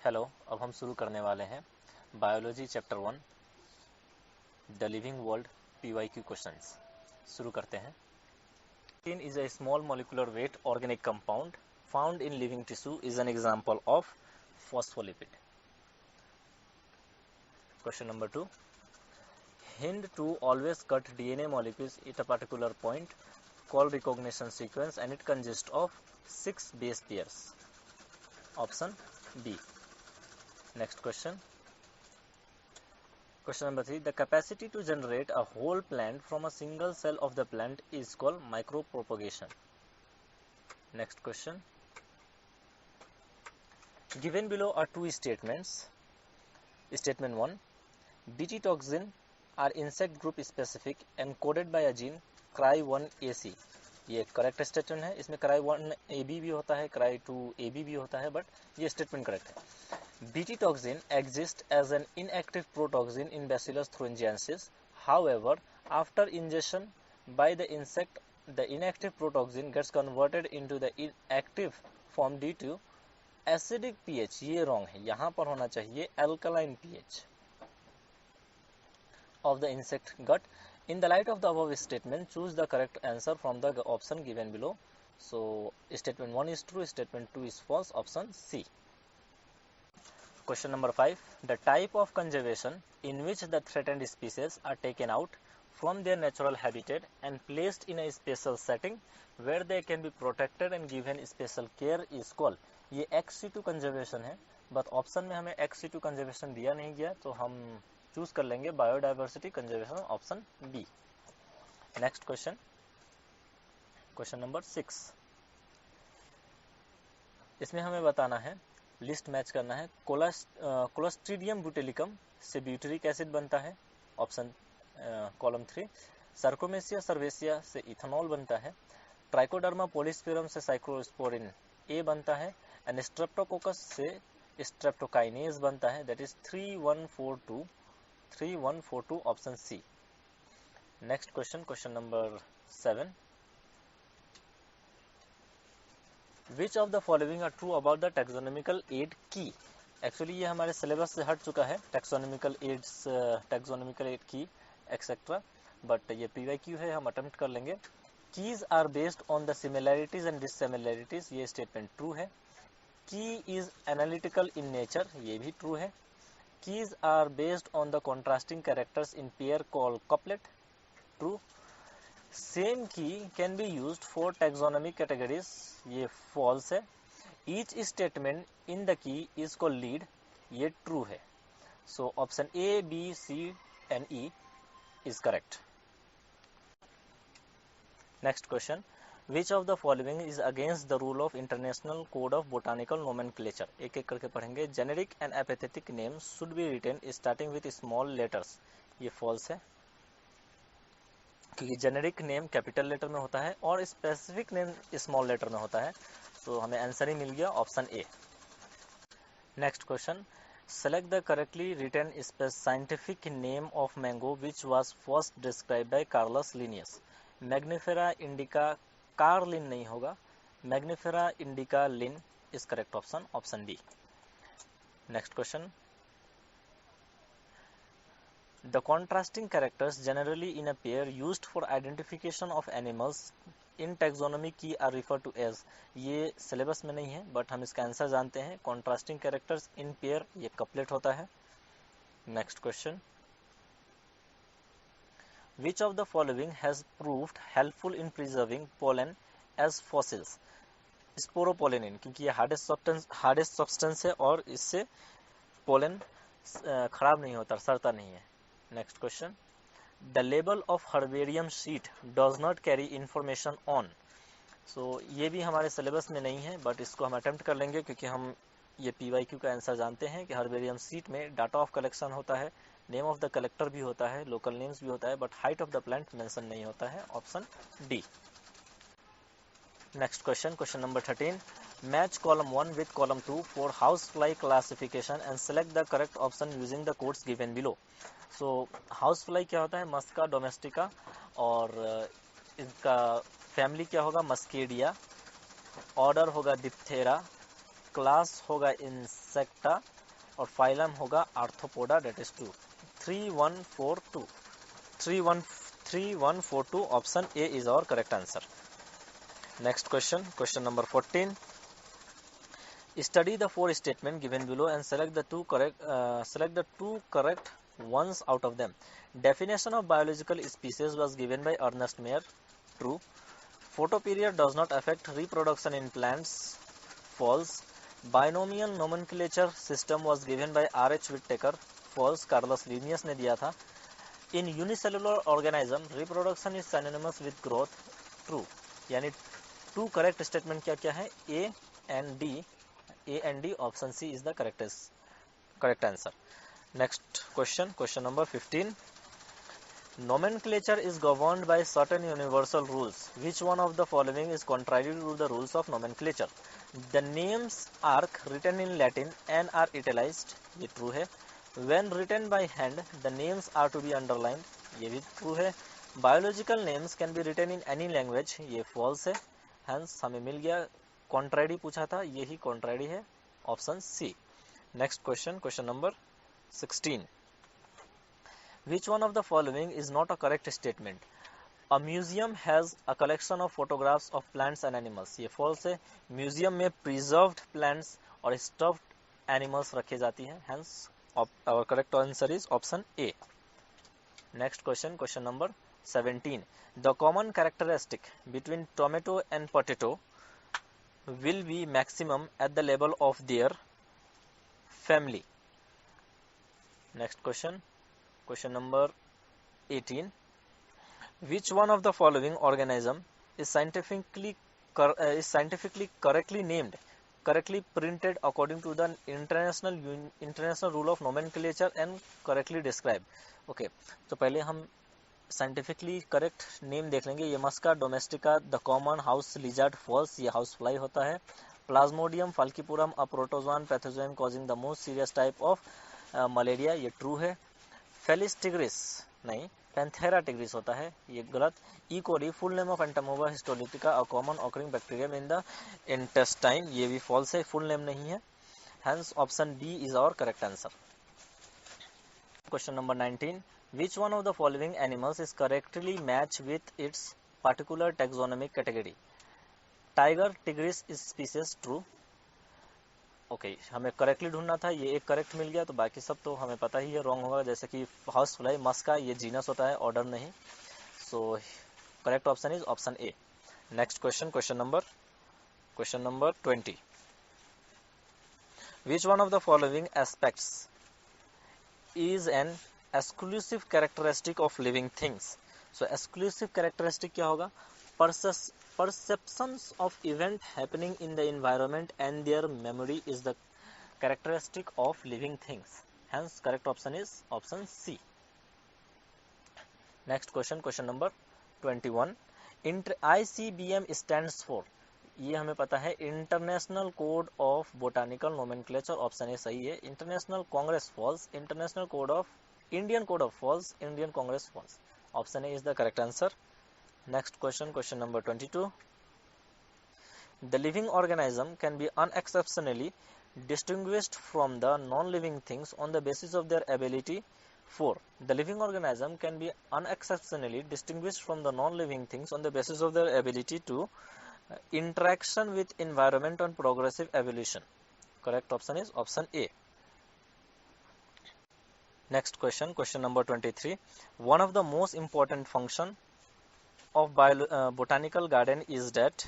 Hello, अब हम शुरू करने वाले हैं biology chapter 1 the living world PYQ questions. शुरू करते हैं। Protein is a small molecular weight organic compound found in living tissue is an example of phospholipid. Question number 2, hint to always cut DNA molecules at a particular point called recognition sequence and it consists of 6 base pairs. Option B. Next question. Question number 3. The capacity to generate a whole plant from a single cell of the plant is called micropropagation. Next question. Given below are two statements. Statement 1. Bt toxin are insect group specific and coded by a gene cry1ac. ये correct statement है। इसमें cry1ab भी होता है, cry2ab भी होता है, but ये स्टेटमेंट करेक्ट है। Bt toxin exists as an inactive protoxin in Bacillus thuringiensis. However, after ingestion by the insect, the inactive protoxin gets converted into the inactive form due to acidic pH. ये wrong है, यहाँ पर होना चाहिए alkaline pH of the insect gut. In the light of the above statement, choose the correct answer from the option given below. So, statement 1 is true, statement 2 is false, option C. Question number 5. The type of conservation in which the threatened species are taken out from their natural habitat and placed in a special setting where they can be protected and given special care is called. ये ex situ conservation है, but option में हमें ex situ conservation दिया नहीं गया, तो हम choose कर लेंगे biodiversity conservation, option B. Next question, question number 6। इसमें हमें बताना है, लिस्ट मैच करना है, कोलोस्ट्रीडियम ब्यूटेलिकम से ब्यूटेरिक एसिड बनता है, ऑप्शन कॉलम 3। सर्कोमेसिया सर्वेसिया से इथेनॉल बनता है, ट्राइकोडर्मा पॉलीस्फेरम से साइक्लोस्पोरिन ए बनता है, एंड स्ट्रेप्टोकोकस से स्ट्रेप्टोकाइनेज बनता है, that is 3142 option C. Next question, question number 7। Which of the following are true about the taxonomical aid key. Actually ये हमारे सिलेबस से हट चुका है, taxonomical aid key etcetera, but ये पीवाईक्यू है, हम अटेम्प्ट कर लेंगे। Keys are based on the similarities and dissimilarities, ये स्टेटमेंट ट्रू है। की इज एनालिटिकल इन नेचर, ये भी ट्रू है। Keys are based on the contrasting characters in pair called couplet, true. Same key can be used for taxonomic categories, ये false है। Each statement in the key is called lead, ये true है। So option A, B, C and E is correct. Next question. Which of the following is against the rule of International Code of Botanical Nomenclature? एक एक करके पढ़ेंगे। Generic and apathetic names should be written starting with small letters, ये false है, क्योंकि generic name capital letter में होता है और स्पेसिफिक नेम स्मॉल लेटर में होता है, तो हमें आंसर ही मिल गया, option A. Next question, select the correctly written scientific name of mango which was first describe by Carolus Linnaeus. Mangifera indica Carl नहीं होगा, Mangifera indica Linn is correct option, option D. Next question, the contrasting characters generally in a pair used for identification of animals in taxonomy key are referred to as, ये syllabus में नहीं है but हम इसका answer जानते हैं। contrasting characters in pair ये couplet होता है। Next question, which of the following has proved helpful in preserving pollen as fossils? Sporopollenin, क्योंकि ये हार्डेस्ट सब्सटेंस है और इससे पोलन खराब नहीं होता, सड़ता नहीं है। Next question, the label of herbarium sheet does not carry information on. So ये भी हमारे सिलेबस में नहीं है बट इसको हम अटेम्प्ट कर लेंगे, क्योंकि हम ये पीवाईक्यू का आंसर जानते हैं कि हर्बेरियम शीट में डाटा ऑफ कलेक्शन होता है, नेम ऑफ द कलेक्टर भी होता है, लोकल नेम्स भी होता है, but height of the plant mention नहीं होता है, option D. Next question, question number 13। Match column 1 with column 2 for house fly classification and select the correct option using the codes given below. So house fly क्या होता है, मस्का domestica, और इनका family क्या होगा, मस्केडिया, ऑर्डर होगा Diptera, class होगा Insecta और फाइलम होगा Arthropoda, that is 2. 3142 option A is our correct answer. Next question, question number 14. Study the four statements given below and select the two correct ones out of them. Definition of biological species was given by Ernest Mayr. True. Photoperiod does not affect reproduction in plants. False. Binomial nomenclature system was given by R.H. Whittaker. False. Carlos Linnaeus ने दिया था. In unicellular organism, reproduction is synonymous with growth. True. यानी two correct statement क्या क्या है? A and D. A and D, option C is the correct answer. Next question, question number 15. Nomenclature is governed by certain universal rules. Which one of the following is contrary to the rules of nomenclature? The names are written in Latin and are italicized. ये true है. When written by hand, the names are to be underlined. ये भी true है. Biological names can be written in any language. ये false है. Hence हमें मिल गया. कॉन्ट्रैरी पूछा था, यही कॉन्ट्रैरी है, option C. Next question, question number 16. Which one of the following is not a correct statement? A museum has a collection of photographs of plants and animals. ये false है. Museum में preserved plants और stuffed animals रखे जाती हैं. Hence our correct answer is option A. Next question, question number 17. The common characteristic between tomato and potato will be maximum at the level of their family. Next question, question number 18. Which one of the following organism is scientifically correctly named, correctly printed according to the international rule of nomenclature and correctly described? Okay, तो पहले हम scientifically correct name देख लेंगे. ये Musca domestica, the common house lizard, false, ये house fly होता है. Plasmodium falciparum, a protozoan pathogen causing the most serious type of malaria, ये ट्रू है. फेलिस टिग्रिस नहीं, पैंथेरा टिग्रिस होता है, ये गलत. E coli, full name of Entamoeba histolytica, a common occurring bacterium in the intestine, ये भी false है, फुल नेम नहीं है. Hence option D is our correct answer. Question number 19. Which one of the following animals is correctly matched with its particular taxonomic category? Tiger, tigris is species. True. Okay, हमें correctly ढूंढना था, ये एक correct मिल गया, तो बाकी सब तो हमें पता ही है रॉन्ग होगा. जैसे कि हाउस फ्लाई, मस्का, ये जीनस होता है, ऑर्डर नहीं. So correct option is option A. Next question, question number 20. Which one of the following aspects is an exclusive characteristic of living things? So exclusive characteristic क्या होगा? Perceptions of event happening in the environment and their memory is the characteristic of living things. Hence correct option is option C. Next question, question number 21. ICBM stands for, ये हमें पता है, international code of botanical nomenclature, option A सही है. International congress false, international code of Indian code of false, Indian Congress false. Option A is the correct answer. Next question, question number 22. The living organism can be unexceptionally distinguished from the non-living things on the basis of their ability. 4. The living organism can be unexceptionally distinguished from the non-living things on the basis of their ability to interaction with environment and progressive evolution. Correct option is option A. Next question, question number 23. One of the most important function of botanical garden is that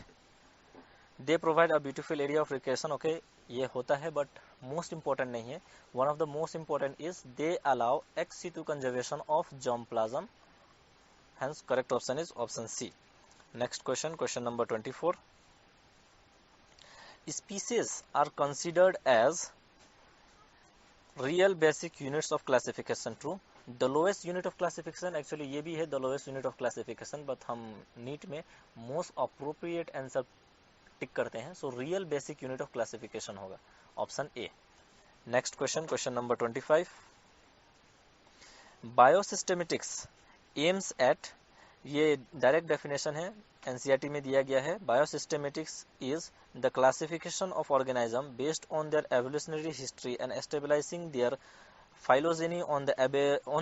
they provide a beautiful area of recreation. Okay, ये होता है, but most important नहीं है. One of the most important is they allow ex situ conservation of germplasm. Hence correct option is option C. Next question, question number 24. Species are considered as real basic units of classification. True. The lowest unit of classification, actually ये भी है the lowest unit of classification, but हम NEET में most appropriate answer tick करते हैं. So real basic unit of classification होगा option A. Next question, question number 25. Biosystematics aims at, ये direct definition है, एनसीईआरटी में दिया गया है, biosystematics is the classification of organism based on their evolutionary history and stabilising their phylogeny on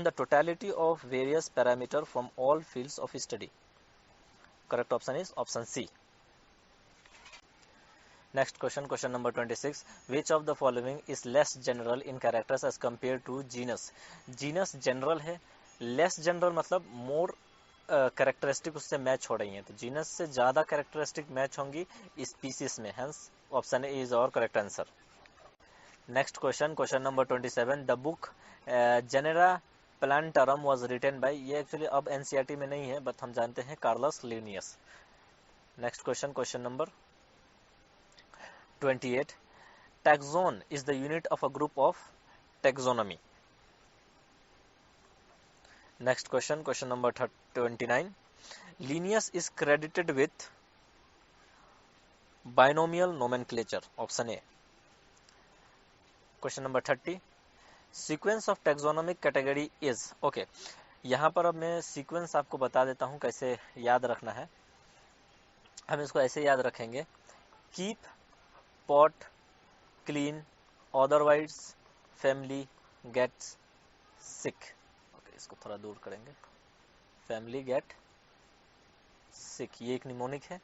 the totality of various parameters from all fields of study. Correct option is option C. Next question, question number 26. Which of the following is less general in characters as compared to genus? Genus general है, less general मतलब more characteristic उससे match हो रही हैं, तो genus से ज़्यादा characteristic match होंगी स्पीसीज में, hence option A is our correct answer. Next question, question number 27. The book Genera Plantarum was written by, ये एक्चुअली अब एनसीईआरटी में नहीं है बट हम जानते हैं Carolus Linnaeus. Next question, question number 28. Taxon is the unit of a group of taxonomy. Next question, question number 29. Linnaeus is credited with binomial nomenclature, option A. Question number 30. Sequence of taxonomic category is, okay, यहाँ पर अब मैं sequence आपको बता देता हूँ कैसे याद रखना है. हम इसको ऐसे याद रखेंगे, keep, pot, clean, otherwise, family, gets, sick. Okay, इसको थोड़ा दूर करेंगे. फैमिली, गेट, सिक, ये एक निमोनिक है.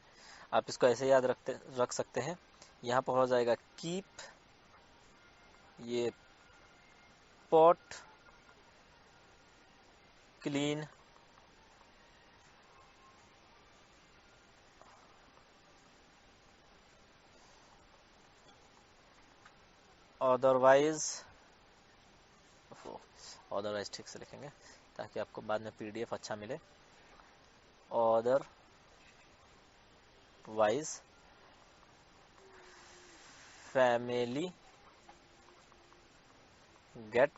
आप इसको ऐसे याद रख सकते हैं. यहाँ पर हो जाएगा कीप, ये पॉट, क्लीन, अदरवाइज ठीक से लिखेंगे ताकि आपको बाद में पीडीएफ अच्छा मिले. अदरवाइज, फैमिली, गेट,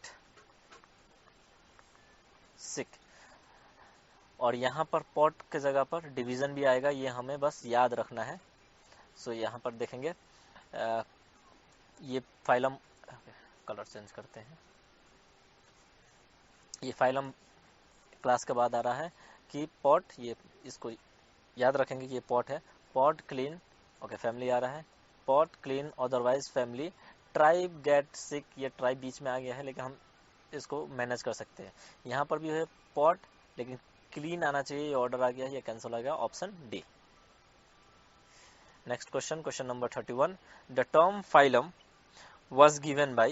सिक. और यहाँ पर पॉट के जगह पर डिवीजन भी आएगा, ये हमें बस याद रखना है. सो यहाँ पर देखेंगे ये फाइलम, कलर चेंज करते हैं, ये फाइलम क्लास के बाद आ रहा है कि पॉट, ये इसको याद रखेंगे कि ये पॉट है. पॉट, क्लीन, ओके, फैमिली आ रहा है. Pot, clean, otherwise, family, tribe, gate, sick, ये ट्राइब बीच में आ गया है लेकिन हम इसको मैनेज कर सकते हैं. यहाँ पर भी है पॉट लेकिन क्लीन आना चाहिए, ये ऑर्डर आ गया है, ये कैंसिल आ गया, option D. Next question, question number 31. The term phylum was given by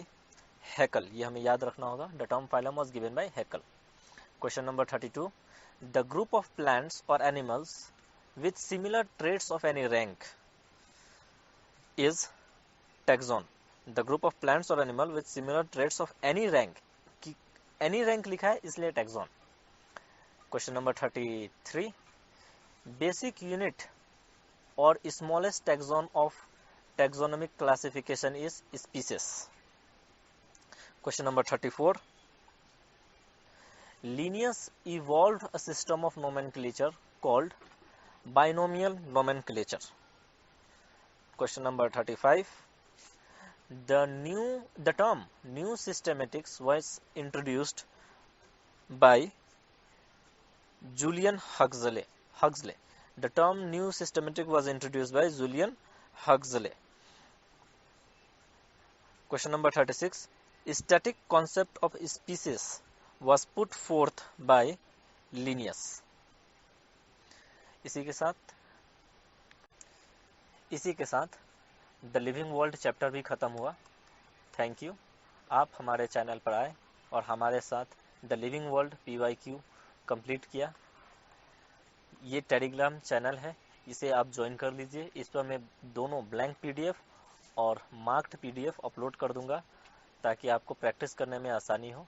Haeckel, ये हमें याद रखना होगा. The term phylum was given by Haeckel. Question number 32. The group of plants or animals with similar traits of any rank is taxon. The group of plants or animal with similar traits of any rank, any rank लिखा है इसलिए taxon. Question number 33. Basic unit or smallest taxon of taxonomic classification is species. Question number 34. Linnaeus evolved a system of nomenclature called binomial nomenclature. Question number 35. The term new systematics was introduced by Julian Huxley. The term new systematic was introduced by Julian Huxley. Question number 36. Static concept of species was put forth by Linnaeus. इसी के साथ the living world chapter भी खत्म हुआ. Thank you, आप हमारे channel पर आए और हमारे साथ the living world PYQ complete किया. ये टेलीग्राम चैनल है, इसे आप ज्वाइन कर लीजिए. इस पर मैं दोनों ब्लैंक PDF और मार्क्ड PDF अपलोड कर दूंगा ताकि आपको प्रैक्टिस करने में आसानी हो.